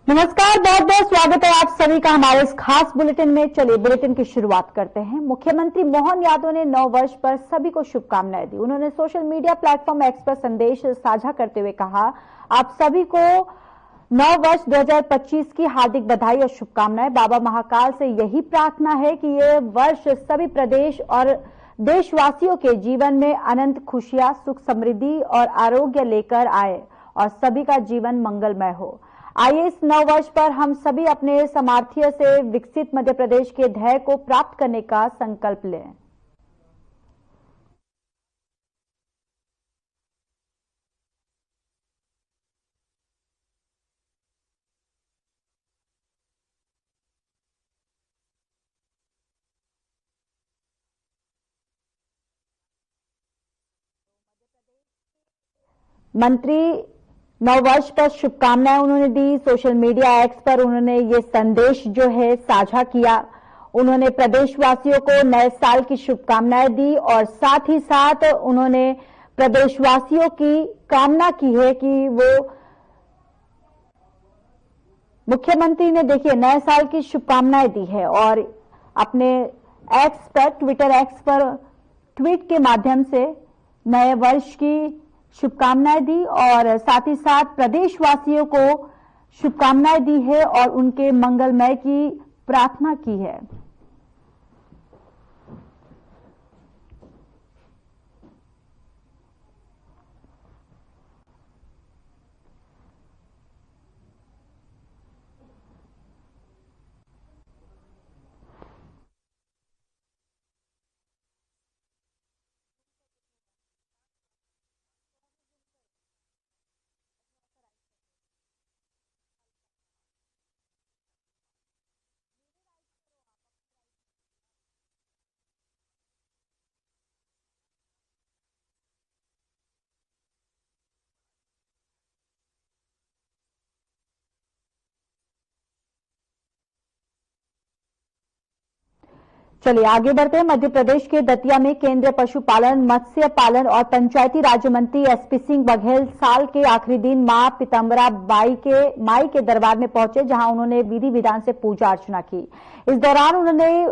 नमस्कार, बहुत बहुत स्वागत है आप सभी का हमारे इस खास बुलेटिन में। चलिए बुलेटिन की शुरुआत करते हैं। मुख्यमंत्री मोहन यादव ने नव वर्ष पर सभी को शुभकामनाएं दी। उन्होंने सोशल मीडिया प्लेटफॉर्म एक्स पर संदेश साझा करते हुए कहा, आप सभी को नव वर्ष 2025 की हार्दिक बधाई और शुभकामनाएं। बाबा महाकाल से यही प्रार्थना है कि ये वर्ष सभी प्रदेश और देशवासियों के जीवन में अनंत खुशियां, सुख, समृद्धि और आरोग्य लेकर आए और सभी का जीवन मंगलमय हो। आइए इस नव वर्ष पर हम सभी अपने सामर्थ्य से विकसित मध्य प्रदेश के ध्येय को प्राप्त करने का संकल्प लें। मंत्री नव वर्ष पर शुभकामनाएं उन्होंने दी। सोशल मीडिया एक्स पर उन्होंने ये संदेश जो है साझा किया। उन्होंने प्रदेशवासियों को नए साल की शुभकामनाएं दी और साथ ही साथ उन्होंने प्रदेशवासियों की कामना की है कि वो मुख्यमंत्री ने देखिए नए साल की शुभकामनाएं दी है और अपने एक्स पर, ट्विटर एक्स पर ट्वीट के माध्यम से नए वर्ष की शुभकामनाएं दी और साथ ही साथ प्रदेशवासियों को शुभकामनाएं दी है और उनके मंगलमय की प्रार्थना की है। चलिए आगे बढ़ते हैं। मध्य प्रदेश के दतिया में केंद्रीय पशुपालन, मत्स्य पालन और पंचायती राज्य मंत्री एसपी सिंह बघेल साल के आखिरी दिन मां पीताम्बरा माई के दरबार में पहुंचे, जहां उन्होंने विधि विधान से पूजा अर्चना की। इस दौरान उन्होंने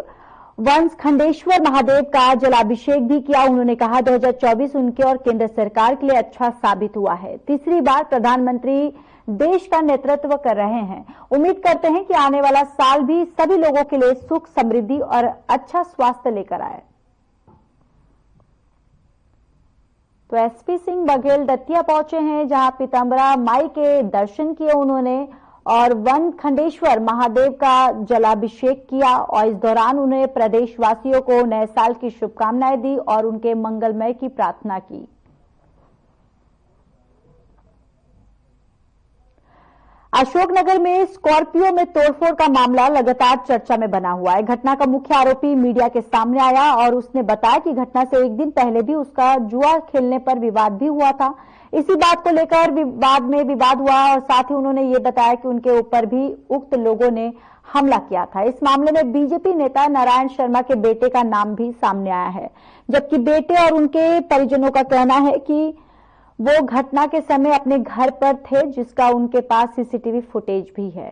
वंश खंडेश्वर महादेव का जलाभिषेक भी किया। उन्होंने कहा 2024 उनके और केंद्र सरकार के लिए अच्छा साबित हुआ है। तीसरी बार प्रधानमंत्री देश का नेतृत्व कर रहे हैं। उम्मीद करते हैं कि आने वाला साल भी सभी लोगों के लिए सुख, समृद्धि और अच्छा स्वास्थ्य लेकर आए। तो एसपी सिंह बघेल दतिया पहुंचे हैं, जहां पीताम्बरा माई के दर्शन किए उन्होंने और वन खंडेश्वर महादेव का जलाभिषेक किया और इस दौरान उन्होंने प्रदेशवासियों को नए साल की शुभकामनाएं दी और उनके मंगलमय की प्रार्थना की। अशोकनगर में स्कॉर्पियो में तोड़फोड़ का मामला लगातार चर्चा में बना हुआ है। घटना का मुख्य आरोपी मीडिया के सामने आया और उसने बताया कि घटना से एक दिन पहले भी उसका जुआ खेलने पर विवाद भी हुआ था। इसी बात को लेकर विवाद हुआ और साथ ही उन्होंने ये बताया कि उनके ऊपर भी उक्त लोगों ने हमला किया था। इस मामले में बीजेपी नेता नारायण शर्मा के बेटे का नाम भी सामने आया है, जबकि बेटे और उनके परिजनों का कहना है कि वो घटना के समय अपने घर पर थे, जिसका उनके पास सीसीटीवी फुटेज भी है।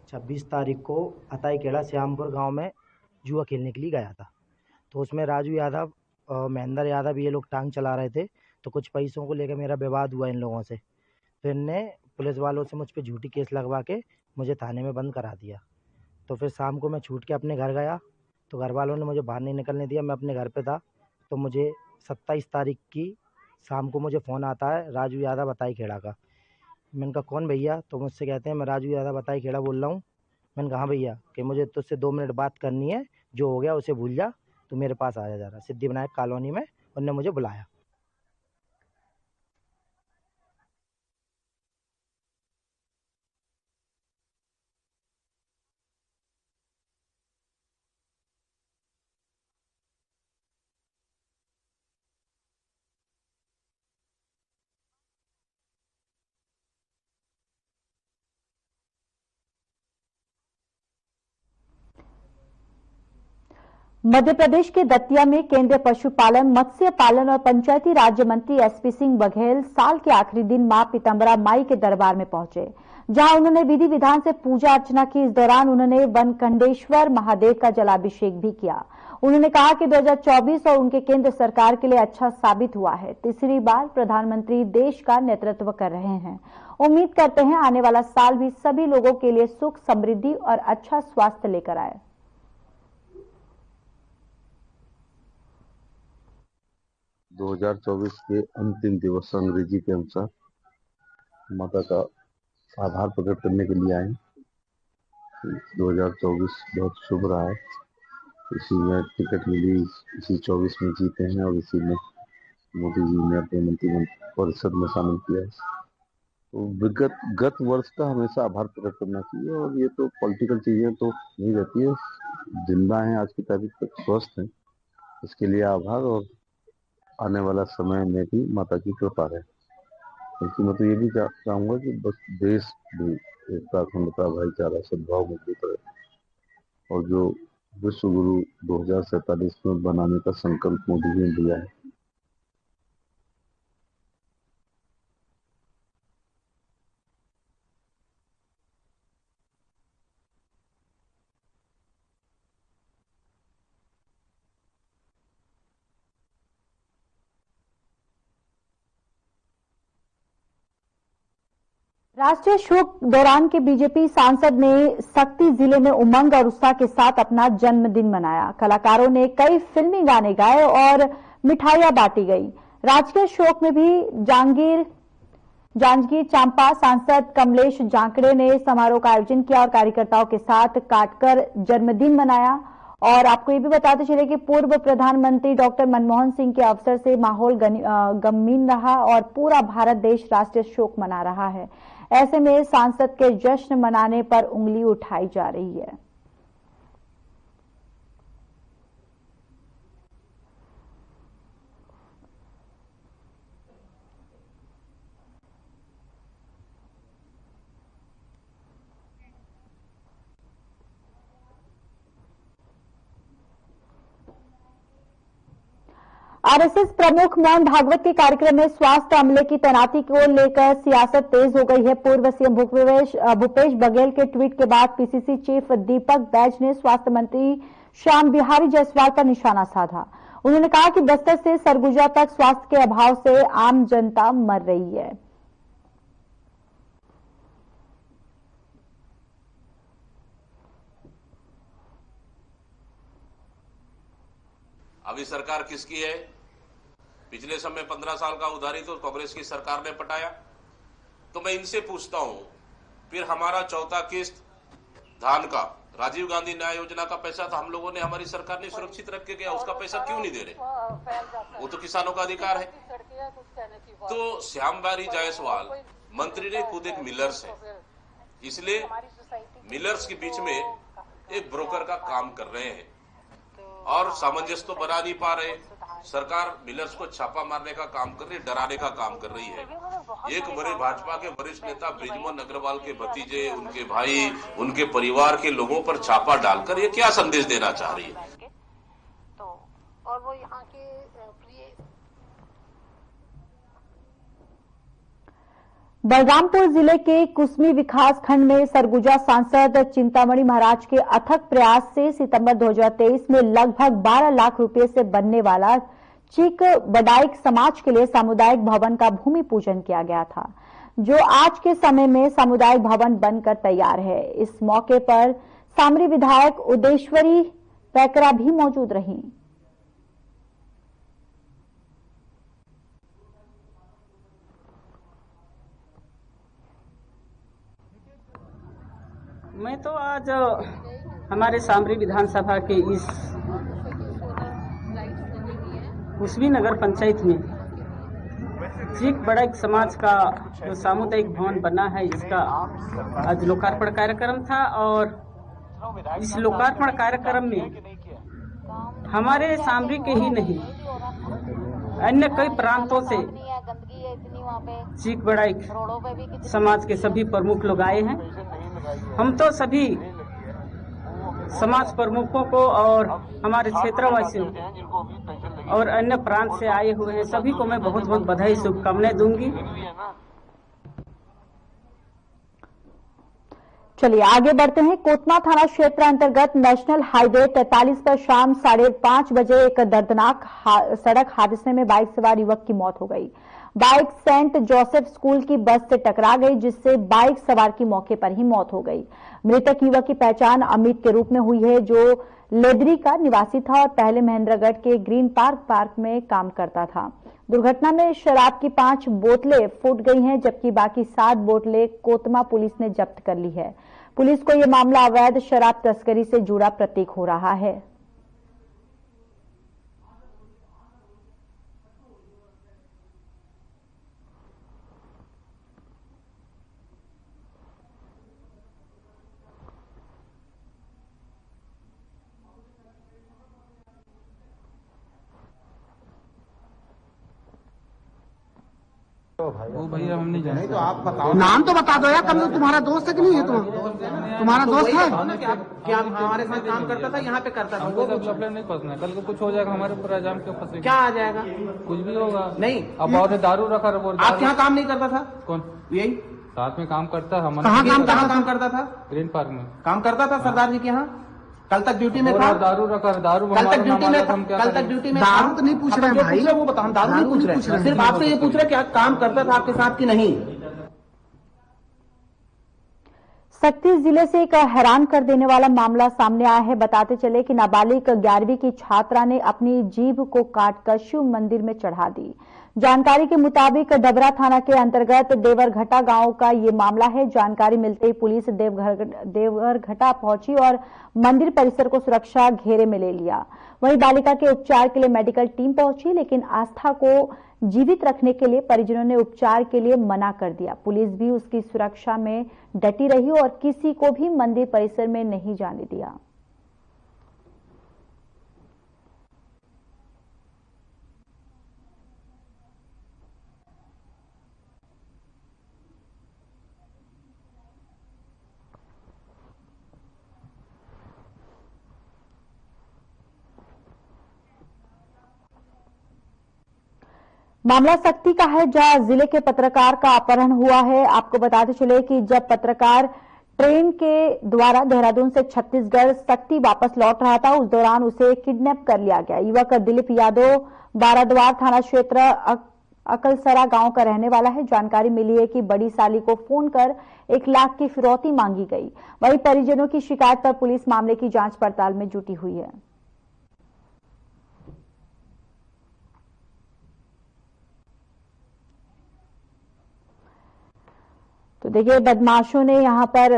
छब्बीस तारीख को अताईखेड़ा श्यामपुर गांव में जुआ खेलने के लिए गया था। तो उसमें राजू यादव और महेंद्र यादव ये लोग टांग चला रहे थे। तो कुछ पैसों को लेकर मेरा विवाद हुआ इन लोगों से। फिर इनने पुलिस वालों से मुझ पे झूठी केस लगवा के मुझे थाने में बंद करा दिया। तो फिर शाम को मैं छूट के अपने घर गया, तो घर वालों ने मुझे बाहर नहीं निकलने दिया। मैं अपने घर पे था, तो मुझे 27 तारीख की शाम को मुझे फ़ोन आता है राजू यादव अताईखेड़ा का। मैंने कहा कौन भैया? तो मुझसे कहते हैं मैं राजू यादव अताईखेड़ा बोल रहा हूँ। मैंने कहा हाँ भैया, कि मुझे तुझसे 2 मिनट बात करनी है, जो हो गया उसे भूल जा, तू मेरे पास आ जा जरा। सिद्धिविनायक कॉलोनी में उनने मुझे बुलाया। मध्य प्रदेश के दतिया में केंद्रीय पशुपालन, मत्स्य पालन और पंचायती राज्य मंत्री एसपी सिंह बघेल साल के आखिरी दिन मां पीताम्बरा माई के दरबार में पहुंचे, जहां उन्होंने विधि विधान से पूजा अर्चना की। इस दौरान उन्होंने वनकंडेश्वर महादेव का जलाभिषेक भी किया। उन्होंने कहा कि 2024 और उनके केंद्र सरकार के लिए अच्छा साबित हुआ है। तीसरी बार प्रधानमंत्री देश का नेतृत्व कर रहे हैं। उम्मीद करते हैं आने वाला साल भी सभी लोगों के लिए सुख, समृद्धि और अच्छा स्वास्थ्य लेकर आए। – 2024 के अंतिम दिवस अंग्रेजी के अनुसार माता का आभार प्रकट करने के लिए आए। 2024 बहुत शुभ रहा है। इसी में टिकट मिली, इसी 24 में जीते हैं और इसी में मोदी जी ने अपने मंत्रिपरिषद में शामिल किया है। तो गत वर्ष का हमेशा आभार प्रकट करना चाहिए और ये तो पॉलिटिकल चीजें तो नहीं रहती है। जिंदा हैं, आज की तारीख तक स्वस्थ हैं, इसके लिए आभार। और आने वाला समय में भी माता की कृपा है। क्योंकि मैं तो ये भी चाहूंगा कि बस देश भी एकता, अखंडता, भाईचारा, सद्भाव मजबूत रहे। और जो विश्व गुरु 2047 में बनाने का संकल्प मोदी जी ने लिया है, राष्ट्रीय शोक दौरान के बीजेपी सांसद ने सक्ती जिले में उमंग और उत्साह के साथ अपना जन्मदिन मनाया। कलाकारों ने कई फिल्मी गाने गाए और मिठाइयां बांटी गई। राजकीय शोक में भी जांजगीर चांपा सांसद कमलेश जांकड़े ने समारोह का आयोजन किया और कार्यकर्ताओं के साथ काटकर जन्मदिन मनाया। और आपको ये भी बताते चले कि पूर्व प्रधानमंत्री डॉक्टर मनमोहन सिंह के अवसर से माहौल गमगीन रहा और पूरा भारत देश राष्ट्रीय शोक मना रहा है। ऐसे में सांसद के जश्न मनाने पर उंगली उठाई जा रही है। आरएसएस प्रमुख मोहन भागवत के कार्यक्रम में स्वास्थ्य अमले की तैनाती को लेकर सियासत तेज हो गई है। पूर्व सीएम भूपेश बघेल के ट्वीट के बाद पीसीसी चीफ दीपक बैज ने स्वास्थ्य मंत्री श्याम बिहारी जायसवाल पर निशाना साधा। उन्होंने कहा कि बस्तर से सरगुजा तक स्वास्थ्य के अभाव से आम जनता मर रही है। अभी सरकार किसकी है? पिछले समय 15 साल का उधारी तो कांग्रेस की सरकार ने पटाया। तो मैं इनसे पूछता हूं, फिर हमारा चौथा किस्त धान का राजीव गांधी न्याय योजना का पैसा तो हम लोगों ने, हमारी सरकार ने सुरक्षित रख के गया, उसका पैसा क्यों नहीं दे रहे? वो तो किसानों का अधिकार है। तो श्याम बिहारी जायसवाल मंत्री ने खुद एक मिलर्स है, इसलिए मिलर्स के बीच में एक ब्रोकर का काम कर रहे हैं और सामंजस्य तो बना नहीं पा रहे। सरकार मिलर्स को छापा मारने का काम कर रही है, डराने का काम कर रही है। एक बड़े भाजपा के वरिष्ठ नेता बृजमोहन अग्रवाल के भतीजे, उनके भाई, उनके परिवार के लोगों पर छापा डालकर ये क्या संदेश देना चाह रही है? तो और वो यहाँ के बलरामपुर जिले के कुसमी विकास खंड में सरगुजा सांसद चिंतामणि महाराज के अथक प्रयास से सितंबर 2023 में लगभग 12 लाख रुपए से बनने वाला चीक बडाइक समाज के लिए सामुदायिक भवन का भूमि पूजन किया गया था, जो आज के समय में सामुदायिक भवन बनकर तैयार है। इस मौके पर सामरी विधायक उदेश्वरी पैकरा भी मौजूद रहीं। मैं तो आज हमारे सामरी विधानसभा के इस कुसमी नगर पंचायत में चीक बडाइक समाज का जो सामुदायिक भवन बना है, इसका आज लोकार्पण कार्यक्रम था। और इस लोकार्पण कार्यक्रम में हमारे सामरी के ही नहीं, अन्य कई प्रांतों से चीक बडाइक समाज के सभी प्रमुख लोग आए हैं। हम तो सभी समाज प्रमुखों को और हमारे क्षेत्रवासियों और अन्य प्रांत से आए हुए हैं सभी को मैं बहुत बहुत बधाई शुभकामनाएं दूंगी। चलिए आगे बढ़ते हैं। कोतमा थाना क्षेत्र अंतर्गत नेशनल हाईवे 43 पर शाम 5:30 बजे एक दर्दनाक सड़क हादसे में बाइक सवार युवक की मौत हो गई। बाइक सेंट जोसेफ स्कूल की बस से टकरा गई, जिससे बाइक सवार की मौके पर ही मौत हो गई। मृतक युवक की पहचान अमित के रूप में हुई है, जो लेदरी का निवासी था और पहले महेंद्रगढ़ के ग्रीन पार्क में काम करता था। दुर्घटना में शराब की 5 बोतलें फूट गई हैं, जबकि बाकी 7 बोतलें कोतमा पुलिस ने जब्त कर ली है। पुलिस को यह मामला अवैध शराब तस्करी से जुड़ा प्रतीक हो रहा है। वो भैया हम नहीं जानते। तो आप बताओ, नाम तो बता दो यार। कम तुम्हारा दोस्त है कि नहीं है? तुम्हारा दोस्त है क्या? हमारे साथ काम करता था, यहाँ पे करता था। हमको सब लफड़े नहीं फंसना, कल को कुछ हो जाएगा हमारे ऊपर इल्जाम क्यों फंसेगा? क्या आ जाएगा? कुछ भी होगा। नहीं अब और दारू रखा। आप यहाँ काम नहीं करता था? कौन? यही साथ में काम करता। हम कहाँ काम करता था? ग्रीन पार्क में काम करता था सरदार जी के यहाँ। कल तक ड्यूटी में था। दारू रखा। दारू कल तक ड्यूटी में था। कल तक ड्यूटी में दारू तो नहीं पूछ रहे भाई, वो बताओ। हम दारू नहीं पूछ रहे, सिर्फ आपसे ये पूछ रहे कि आप काम करता था आपके साथ कि नहीं। सक्ती जिले से एक हैरान कर देने वाला मामला सामने आया है। बताते चले कि नाबालिग 11वीं की छात्रा ने अपनी जीभ को काटकर शिव मंदिर में चढ़ा दी। जानकारी के मुताबिक डबरा थाना के अंतर्गत देवरघटा गांव का ये मामला है। जानकारी मिलते ही पुलिस देवरघटा पहुंची और मंदिर परिसर को सुरक्षा घेरे में ले लिया। वहीं बालिका के उपचार के लिए मेडिकल टीम पहुंची, लेकिन आस्था को जीवित रखने के लिए परिजनों ने उपचार के लिए मना कर दिया। पुलिस भी उसकी सुरक्षा में डटी रही और किसी को भी मंदिर परिसर में नहीं जाने दिया। मामला सक्ती का है, जहां जिले के पत्रकार का अपहरण हुआ है। आपको बताते चले कि जब पत्रकार ट्रेन के द्वारा देहरादून से छत्तीसगढ़ सक्ती वापस लौट रहा था, उस दौरान उसे किडनैप कर लिया गया। युवक दिलीप यादव बाराद्वार थाना क्षेत्र अकलसरा गांव का रहने वाला है। जानकारी मिली है कि बड़ी साली को फोन कर 1 लाख की फिरौती मांगी गई। वहीं परिजनों की शिकायत पर पुलिस मामले की जांच पड़ताल में जुटी हुई है। तो देखिए, बदमाशों ने यहां पर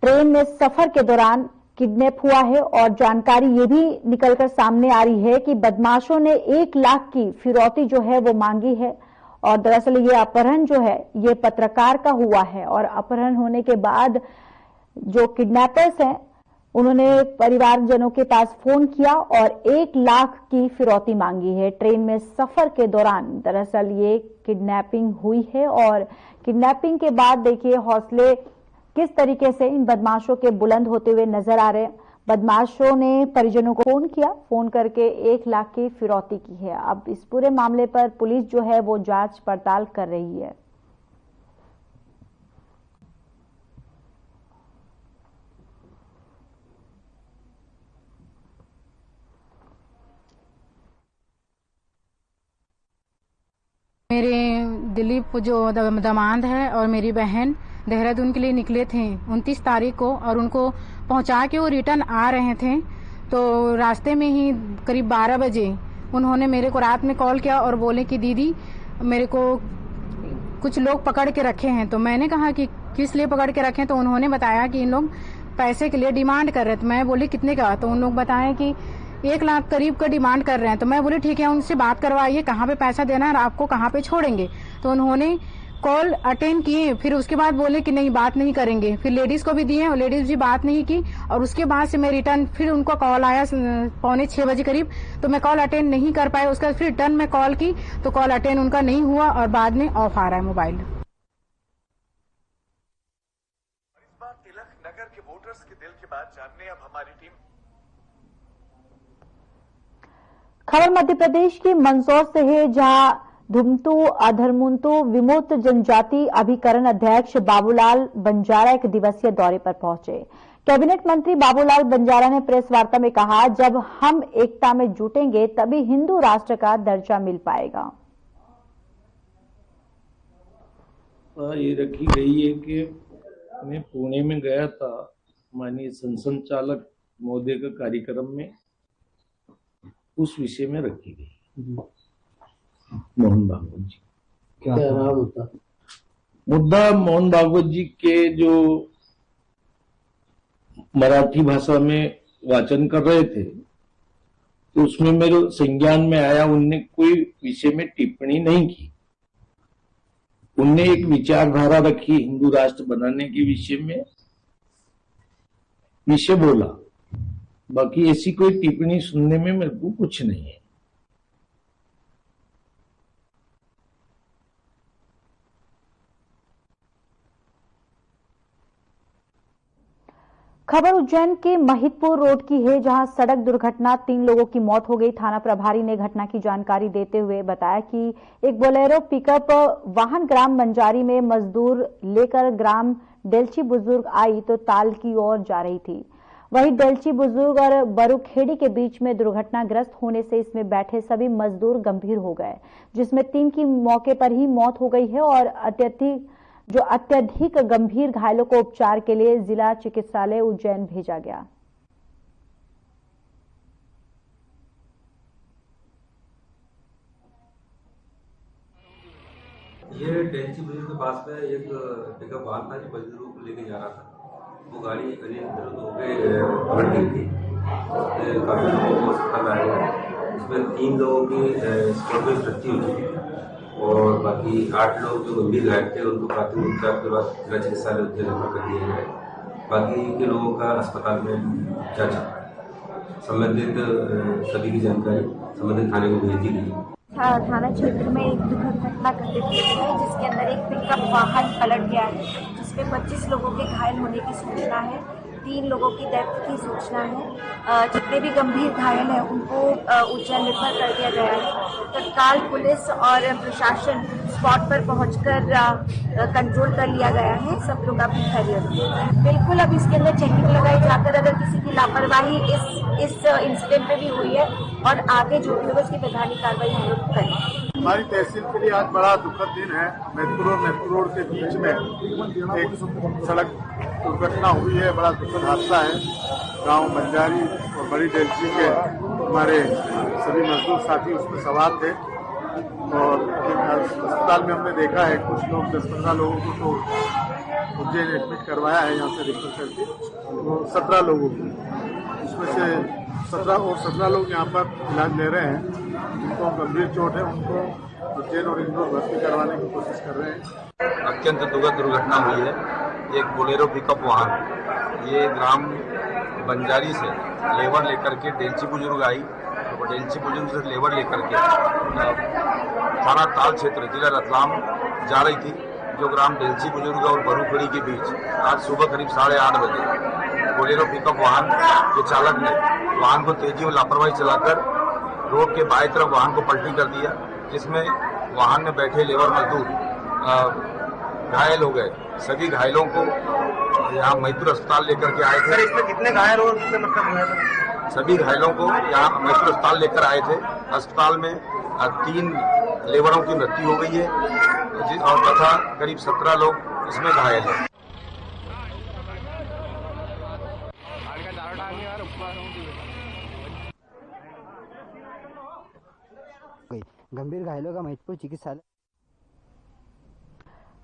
ट्रेन में सफर के दौरान किडनैप हुआ है और जानकारी ये भी निकलकर सामने आ रही है कि बदमाशों ने 1 लाख की फिरौती जो है वो मांगी है। और दरअसल ये अपहरण जो है ये पत्रकार का हुआ है और अपहरण होने के बाद जो किडनैपर्स हैं उन्होंने परिवारजनों के पास फोन किया और 1 लाख की फिरौती मांगी है। ट्रेन में सफर के दौरान दरअसल ये किडनैपिंग हुई है और किडनैपिंग के बाद देखिए हौसले किस तरीके से इन बदमाशों के बुलंद होते हुए नजर आ रहे हैं। बदमाशों ने परिजनों को फोन किया, फोन करके 1 लाख की फिरौती की है। अब इस पूरे मामले पर पुलिस जो है वो जांच पड़ताल कर रही है। मेरे दिलीप जो दामाद है और मेरी बहन देहरादून के लिए निकले थे 29 तारीख को और उनको पहुंचा के वो रिटर्न आ रहे थे। तो रास्ते में ही करीब 12 बजे उन्होंने मेरे को रात में कॉल किया और बोले कि दीदी मेरे को कुछ लोग पकड़ के रखे हैं। तो मैंने कहा कि किस लिए पकड़ के रखे हैं? तो उन्होंने बताया कि इन लोग पैसे के लिए डिमांड कर रहे थे। मैं बोली कितने का? तो उन लोग बताए कि 1 लाख करीब का डिमांड कर रहे हैं। तो मैं बोली ठीक है, उनसे बात करवाइए कहाँ पे पैसा देना है और आपको कहाँ पे छोड़ेंगे। तो उन्होंने कॉल अटेंड किए, फिर उसके बाद बोले कि नहीं बात नहीं करेंगे। फिर लेडीज को भी दिए और लेडीज भी बात नहीं की। और उसके बाद से मैं रिटर्न फिर उनको कॉल आया 5:45 बजे करीब, तो मैं कॉल अटेंड नहीं कर पाया। उसका फिर रिटर्न में कॉल की तो कॉल अटेंड उनका नहीं हुआ और बाद में ऑफ आ रहा है मोबाइल। तिलक नगर के वोटर वोटर्स के दिल की बात जानने अब हमारी टीम। खबर मध्य प्रदेश के मंदसौर से है, जहां धुमतु अधरमुंतु विमुक्त जनजाति अभिकरण अध्यक्ष बाबूलाल बंजारा एक दिवसीय दौरे पर पहुंचे। कैबिनेट मंत्री बाबूलाल बंजारा ने प्रेस वार्ता में कहा, जब हम एकता में जुटेंगे तभी हिंदू राष्ट्र का दर्जा मिल पाएगा। ये रखी गई है कि मैं पुणे में गया था माननीय संचालक महोदय का कार्यक्रम में, उस विषय में रखी गई। मोहन भागवत जी क्या नाम होता मुद्दा? मोहन भागवत जी के जो मराठी भाषा में वाचन कर रहे थे, तो उसमें मेरे संज्ञान में आया, उनने कोई विषय में टिप्पणी नहीं की। उनने एक विचारधारा रखी हिंदू राष्ट्र बनाने के विषय बोला, बाकी ऐसी कोई टिप्पणी सुनने में मेरे को कुछ नहीं है। खबर उज्जैन के महिदपुर रोड की है, जहां सड़क दुर्घटना 3 लोगों की मौत हो गई। थाना प्रभारी ने घटना की जानकारी देते हुए बताया कि एक बोलेरो पिकअप वाहन ग्राम बंजारी में मजदूर लेकर ग्राम डेलची बुजुर्ग आई तो ताल की ओर जा रही थी। वहीं डेलची बुजुर्ग और बरुखेड़ी के बीच में दुर्घटनाग्रस्त होने से इसमें बैठे सभी मजदूर गंभीर हो गए, जिसमें 3 की मौके पर ही मौत हो गई है और अत्यधिक गंभीर घायलों को उपचार के लिए जिला चिकित्सालय उज्जैन भेजा गया। ये डेलची बुजुर्ग के पास में एक पिकअप वाहन था जो मजदूरों को लेके जा रहा था। वो गाड़ी करीब इधर होकर पलट गई थी। काफी लोगों को अस्पताल लाया गया। इसमें 3 लोगों की स्पॉट में मृत्यु हुई थी और बाकी 8 लोग जो गंभीर घायल थे उनको प्राथमिक उपचार के बाद जिला चिकित्सालय उज्जैन रेफर कर दिया गया। बाकी के लोगों का अस्पताल में उपचार चल रहा है। संबंधित सभी की जानकारी संबंधित थाने को भेज दी गई। थाना क्षेत्र में एक दुखद घटना घटित हुई है, जिसके अंदर एक पिकअप वाहन पलट गया है, जिसमें 25 लोगों के घायल होने की सूचना है। 3 लोगों की डेथ की सूचना है। जितने भी गंभीर घायल हैं उनको उज्जैन रेफर कर दिया गया है। तत्काल पुलिस और प्रशासन स्पॉट पर पहुंचकर कंट्रोल कर लिया गया है। सब लोग अपनी खैरियत में। बिल्कुल अब इसके अंदर चेकिंग लगाई जाकर अगर किसी की लापरवाही इस इंसिडेंट में भी हुई है और आगे जो भी होगा उसकी वैधानिक कार्रवाई हम लोग करेंगे। हमारी तहसील के लिए आज बड़ा दुखद दिन है। महिदपुर और महिदपुर रोड के बीच में एक सड़क दुर्घटना हुई है। बड़ा दुखद हादसा है। गांव बंजारी और बड़ी डेलची के हमारे सभी मजदूर साथी उसमें सवार थे और अस्पताल में हमने देखा है कुछ लोग 10-15 लोगों को तो उज्जैन एडमिट करवाया है यहाँ से रेफर करके। तो 17 लोगों को, उसमें से 17 लोग यहाँ पर इलाज ले रहे हैं। जिनको गंभीर चोट है उनको उज्जैन और इंदौर भर्ती करवाने की कोशिश कर रहे हैं। अत्यंत दुखद दुर्घटना हुई है। एक बोलेरो पिकअप वाहन ये ग्राम बंजारी से लेबर लेकर के डेलची बुजुर्ग आई। तो डेलची बुजुर्ग से लेबर लेकर के थाना ताल क्षेत्र जिला रतलाम जा रही थी, जो ग्राम डेलची बुजुर्ग और बरुखेड़ी के बीच आज सुबह करीब 8:30 बजे बोलेरो पिकअप वाहन के चालक ने वाहन को तेजी और लापरवाही चलाकर रोड के बाएं तरफ वाहन को पलटी कर दिया, जिसमें वाहन में बैठे लेबर मजदूर घायल हो गए। सभी घायलों को यहाँ महिदपुर अस्पताल लेकर के आए थे। इसमें कितने घायल और कितने मतलब सभी घायलों को यहाँ महिदपुर अस्पताल लेकर आए थे। अस्पताल में 3 लेबरों की मृत्यु हो गई है और तथा करीब 17 लोग इसमें घायल हैं। गंभीर घायलों का महिदपुर चिकित्सालय।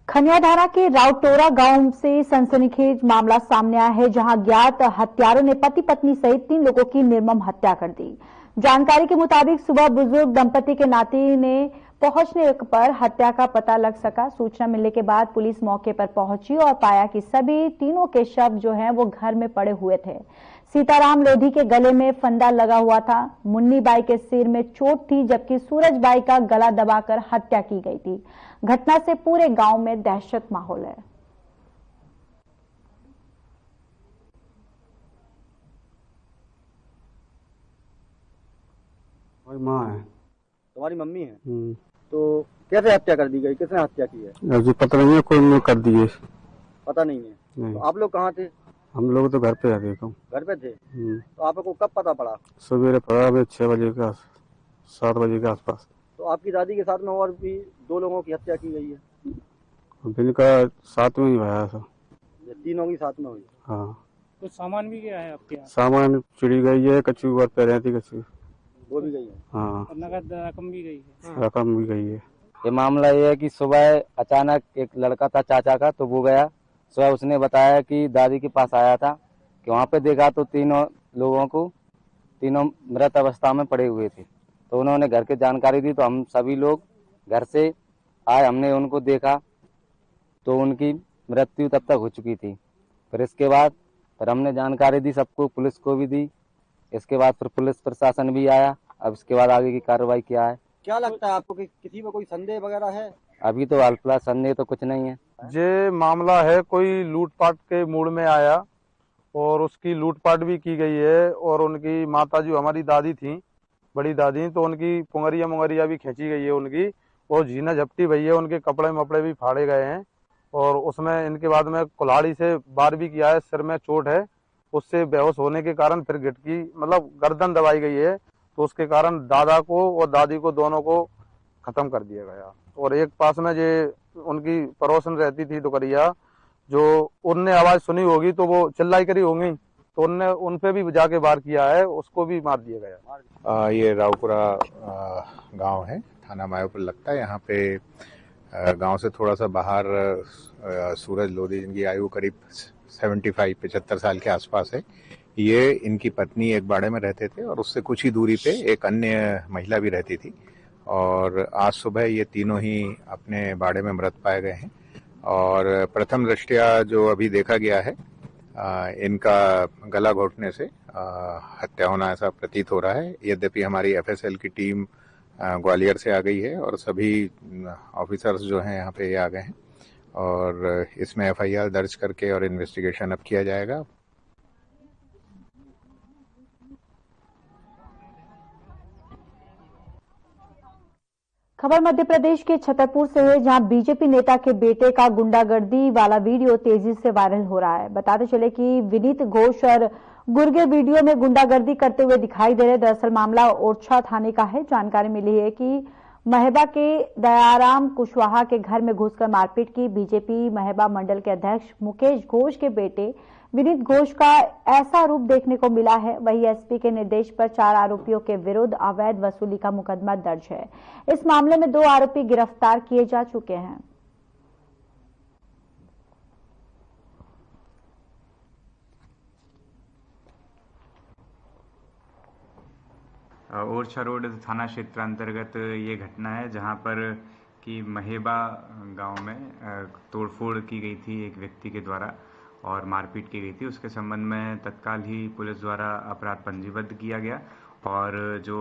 खनियाधारा के राउटोरा गांव से सनसनीखेज मामला सामने आया है, जहां ज्ञात हत्यारों ने पति पत्नी सहित 3 लोगों की निर्मम हत्या कर दी। जानकारी के मुताबिक सुबह बुजुर्ग दंपति के नाती ने पहुंचने पर हत्या का पता लग सका। सूचना मिलने के बाद पुलिस मौके पर पहुंची और पाया कि सभी तीनों के शव जो हैं वो घर में पड़े हुए थे। सीताराम लोधी के गले में फंदा लगा हुआ था। मुन्नी बाई के सिर में चोट थी, जबकि सूरज बाई का गला दबाकर हत्या की गई थी। घटना से पूरे गांव में दहशत माहौल है। माँ है। तुम्हारी मम्मी है? तो कैसे हत्या कर दी गई, किसने हत्या की है? जी पता नहीं है, कोई ने कर दिए। पता नहीं है। नहीं। तो आप लोग कहाँ थे? हम लोग तो घर पे आ गए। घर पे थे? तो आपको कब पता पड़ा? सवेरे पड़ा 6 बजे का 7 बजे के आसपास। तो आपकी दादी के साथ में और भी 2 लोगों की हत्या की गई है? इनका साथ में ही हुआ था। ये 3 की साथ में हुई? हाँ। तो सामान भी गया है आपके यहाँ? सामान चिड़ी गई है, कच्ची बात पे रहती कच्ची वो भी गई है। हाँ। और नगद रकम भी गई है? रकम भी गई है। ये मामला ये है कि सुबह अचानक एक लड़का था चाचा का, तो वो गया सुबह, उसने बताया कि दादी के पास आया था कि वहाँ पे देखा तो 3 लोगों को, 3 मृत अवस्था में पड़े हुए थे। तो उन्होंने घर की जानकारी दी, तो हम सभी लोग घर से आए, हमने उनको देखा तो उनकी मृत्यु तब तक हो चुकी थी। फिर इसके बाद फिर हमने जानकारी दी सबको, पुलिस को भी दी। इसके बाद फिर पुलिस प्रशासन भी आया। अब इसके बाद आगे की कार्रवाई क्या है? क्या लगता है आपको कि किसी में कोई संदेह वगैरह है? अभी तो हाल संदेह तो कुछ नहीं है। ये मामला है कोई लूटपाट के मूड में आया और उसकी लूटपाट भी की गई है। और उनकी माता जो हमारी दादी थी, बड़ी दादी, तो उनकी पुंगरिया भी खींची गई है उनकी, और झीना झपटी भई है, उनके कपड़े मपड़े भी फाड़े गए हैं। और उसमें इनके बाद में कुल्हाड़ी से वार भी किया है, सिर में चोट है, उससे बेहोश होने के कारण फिर गिटकी मतलब गर्दन दबाई गई है, तो उसके कारण दादा को और दादी को दोनों को खत्म कर दिया गया। और एक पास में जो उनकी पड़ोसन रहती थी दुकरिया, जो उनने आवाज सुनी होगी तो वो चिल्लाई करी होंगी, तो उनने उन पे भी जाके वार किया है, उसको भी मार दिया गया। ये रावपुरा गांव है, थाना मायापुर लगता है। यहाँ पे गांव से थोड़ा सा बाहर सूरज लोधी, जिनकी आयु करीब 75 साल के आसपास है, ये इनकी पत्नी एक बाड़े में रहते थे और उससे कुछ ही दूरी पे एक अन्य महिला भी रहती थी। और आज सुबह ये तीनों ही अपने बाड़े में मृत पाए गए हैं। और प्रथम दृष्टया जो अभी देखा गया है, इनका गला घोटने से हत्या होना ऐसा प्रतीत हो रहा है। यद्यपि हमारी एफएसएल की टीम ग्वालियर से आ गई है और सभी ऑफिसर्स जो हैं यहाँ पे आ गए हैं, और इसमें एफआईआर दर्ज करके और इन्वेस्टिगेशन अब किया जाएगा। खबर मध्य प्रदेश के छतरपुर से है, जहां बीजेपी नेता के बेटे का गुंडागर्दी वाला वीडियो तेजी से वायरल हो रहा है। बताते चले कि विनीत घोष और गुर्गे वीडियो में गुंडागर्दी करते हुए दिखाई दे रहे। दरअसल मामला ओरछा थाने का है। जानकारी मिली है कि महबा के दयाराम कुशवाहा के घर में घुसकर मारपीट की। बीजेपी महबा मंडल के अध्यक्ष मुकेश घोष के बेटे विनीत घोष का ऐसा रूप देखने को मिला है। वहीं एसपी के निर्देश पर 4 आरोपियों के विरुद्ध अवैध वसूली का मुकदमा दर्ज है। इस मामले में 2 आरोपी गिरफ्तार किए जा चुके हैं। ओरछा रोड थाना क्षेत्र अंतर्गत ये घटना है, जहां पर कि महेबा गांव में तोड़फोड़ की गई थी एक व्यक्ति के द्वारा और मारपीट की गई थी। उसके संबंध में तत्काल ही पुलिस द्वारा अपराध पंजीबद्ध किया गया और जो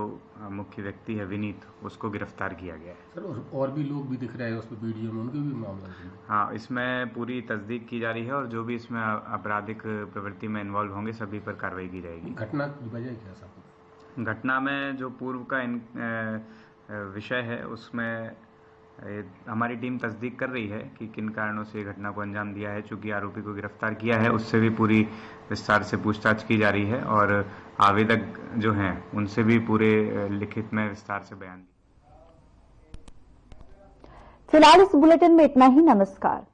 मुख्य व्यक्ति है विनीत, उसको गिरफ्तार किया गया है। सर और भी लोग भी दिख रहे हैं उसमें वीडियो में, उनके भी मामला है? हाँ, इसमें पूरी तस्दीक की जा रही है और जो भी इसमें आपराधिक प्रवृत्ति में इन्वॉल्व होंगे सभी पर कार्रवाई की जाएगी। घटना की वजह क्या साहब? घटना में जो पूर्व का विषय है उसमें हमारी टीम तस्दीक कर रही है कि किन कारणों से घटना को अंजाम दिया है। चूंकि आरोपी को गिरफ्तार किया है, उससे भी पूरी विस्तार से पूछताछ की जा रही है और आवेदक जो हैं उनसे भी पूरे लिखित में विस्तार से बयान दिया। फिलहाल इस बुलेटिन में इतना ही। नमस्कार।